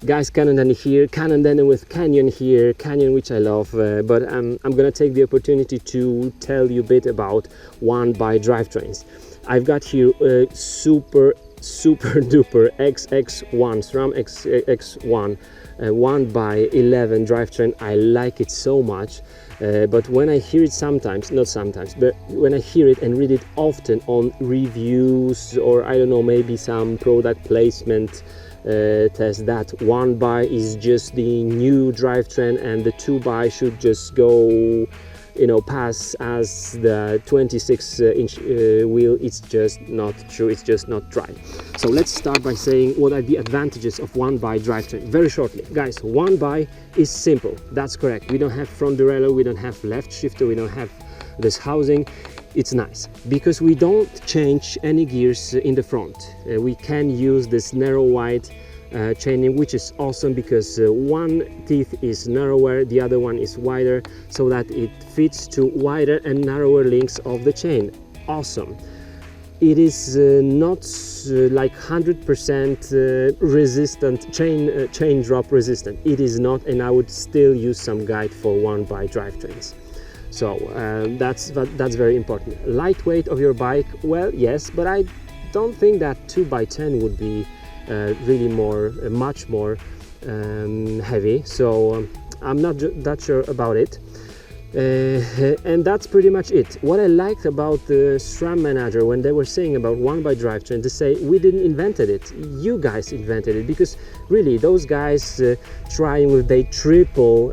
Guys, Canyon here, Canyon with Canyon here, Canyon which I love, but I'm gonna take the opportunity to tell you a bit about one by drivetrains. I've got here a super duper XX1 SRAM X1 1 by 11 drivetrain. I like it so much, but when I hear it but when I hear it and read it often on reviews, or I don't know, maybe some product placement test, that 1 by is just the new drivetrain and the 2 by should just go, pass as the 26-inch wheel. It's just not true, it's just not right. So let's start by saying what are the advantages of 1 by drivetrain very shortly. Guys, 1 by is simple, that's correct. We don't have front derailleur, we don't have left shifter, we don't have this housing. It's nice because we don't change any gears in the front. We can use this narrow wide chaining, which is awesome because one teeth is narrower, the other one is wider, so that it fits to wider and narrower links of the chain. Awesome. It is not like 100% resistant, chain drop resistant. It is not, and I would still use some guide for 1 by drivetrains. So that's very important. Lightweight of your bike, well, yes, but I don't think that 2x10 would be really much more heavy. So I'm not that sure about it. And that's pretty much it. What I liked about the SRAM manager when they were saying about 1 by drivetrain, to say we didn't invented it, you guys invented it, because really those guys trying with their triple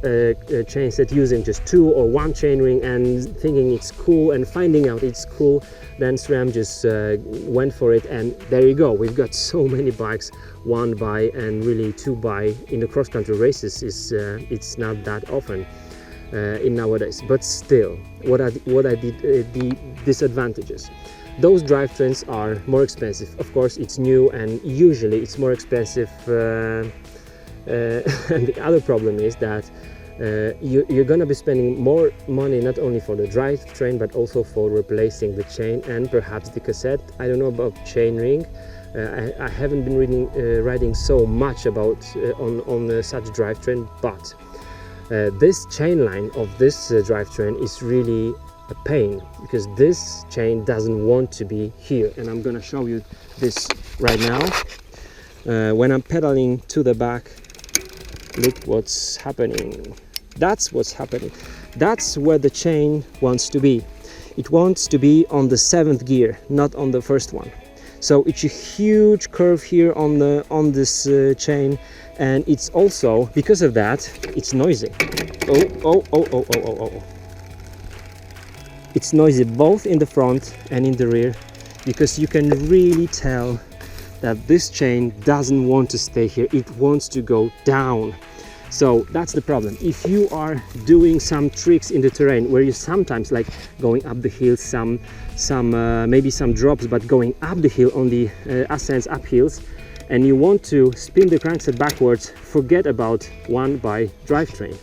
chain set, using just 2 or 1 chainring and thinking it's cool and finding out it's cool, then SRAM just went for it, and there you go. We've got so many bikes 1 by, and really 2 by in the cross-country races is it's not that often in nowadays. But still, what are the disadvantages? Those drivetrains are more expensive. Of course, it's new and usually it's more expensive, and the other problem is that you're gonna be spending more money not only for the drivetrain but also for replacing the chain and perhaps the cassette. I don't know about chainring. I haven't been writing so much about on such drivetrain, but this chain line of this drivetrain is really a pain, because this chain doesn't want to be here, and I'm gonna show you this right now. When I'm pedaling to the back, look what's happening. That's what's happening. That's where the chain wants to be. It wants to be on the 7th gear, not on the first one. So it's a huge curve here on this chain, and it's also, because of that, it's noisy. Oh. It's noisy both in the front and in the rear, because you can really tell that this chain doesn't want to stay here, it wants to go down. So that's the problem. If you are doing some tricks in the terrain where you sometimes like going up the hill, maybe some drops, but going up the hill on the ascents, up hills, and you want to spin the crankset backwards, forget about 1 by drivetrain.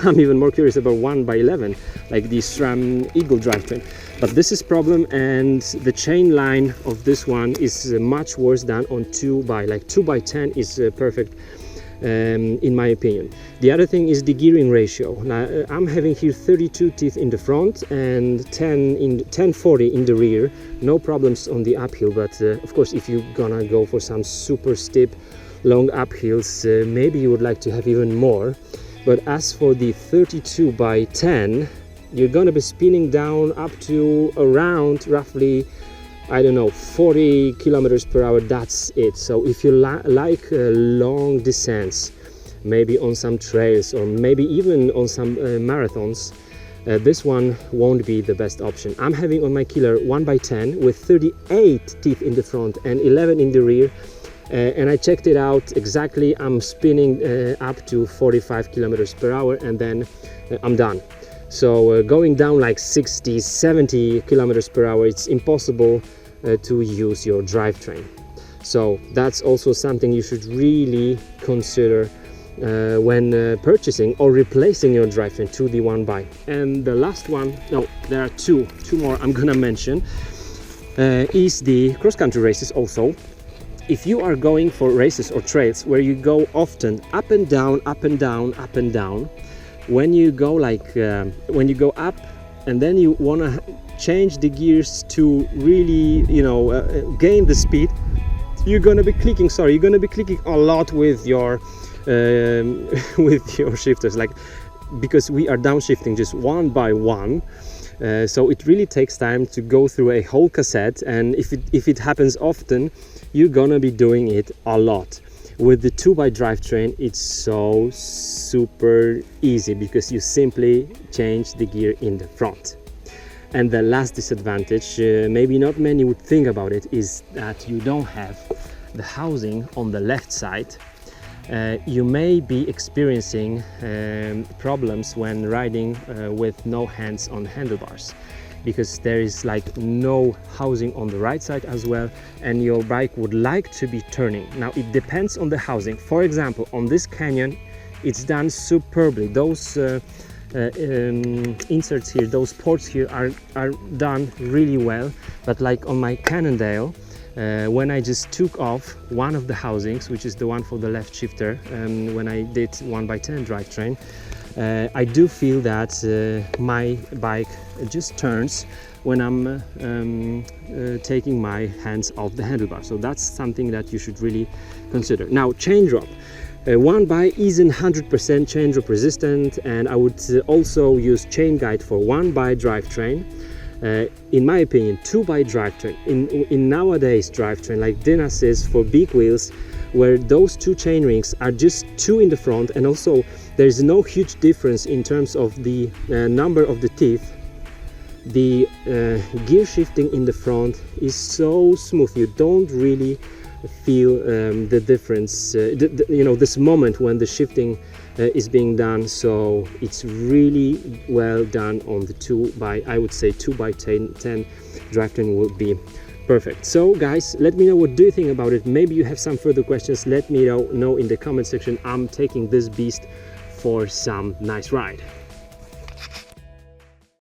I'm even more curious about 1 by 11, like the SRAM Eagle drivetrain. But this is problem, and the chain line of this one is much worse than on 2 by, like 2 by 10 is perfect. In my opinion. The other thing is the gearing ratio. Now I'm having here 32 teeth in the front and 1040 in the rear. No problems on the uphill, but of course if you're gonna go for some super steep long uphills, maybe you would like to have even more. But as for the 32 by 10, you're gonna be spinning down up to around roughly, I don't know, 40 kilometers per hour. That's it. So if you like long descents, maybe on some trails or maybe even on some marathons, this one won't be the best option. I'm having on my killer 1 by 10 with 38 teeth in the front and 11 in the rear, and I checked it out exactly. I'm spinning up to 45 kilometers per hour, and then I'm done. So going down like 60, 70 kilometers per hour, it's impossible to use your drivetrain. So that's also something you should really consider when purchasing or replacing your drivetrain to the 1 by. And the last one, no, there are two more I'm gonna mention, is the cross-country races also. if you are going for races or trails where you go often up and down, up and down, up and down, when you go like when you go up and then you want to change the gears to really, you know, gain the speed, you're gonna be clicking a lot with your with your shifters, like, because we are downshifting just one by one. So it really takes time to go through a whole cassette, and if it happens often, you're gonna be doing it a lot. With the 2x drivetrain, it's so super easy because you simply change the gear in the front. And the last disadvantage, maybe not many would think about it, is that you don't have the housing on the left side. You may be experiencing problems when riding with no hands on handlebars, because there is like no housing on the right side as well, and your bike would like to be turning. Now it depends on the housing. For example, on this Canyon, it's done superbly. Those inserts here, those ports here are done really well. But like on my Cannondale, when I just took off one of the housings, which is the one for the left shifter, when I did 1x10 drivetrain, I do feel that my bike just turns when I'm taking my hands off the handlebar. So that's something that you should really consider. Now, chain drop. 1x isn't 100% chain drop resistant, and I would also use chain guide for 1x drivetrain. In my opinion, 2x drivetrain, in nowadays drivetrain like Dynasys for big wheels, where those two chain rings are just two in the front, and also there's no huge difference in terms of the number of the teeth. The gear shifting in the front is so smooth, you don't really feel the difference, you know, this moment when the shifting is being done. So it's really well done on the 2x, I would say 2x10 drivetrain will be perfect. So guys, let me know what do you think about it. Maybe you have some further questions, let me know in the comment section. I'm taking this beast for some nice ride.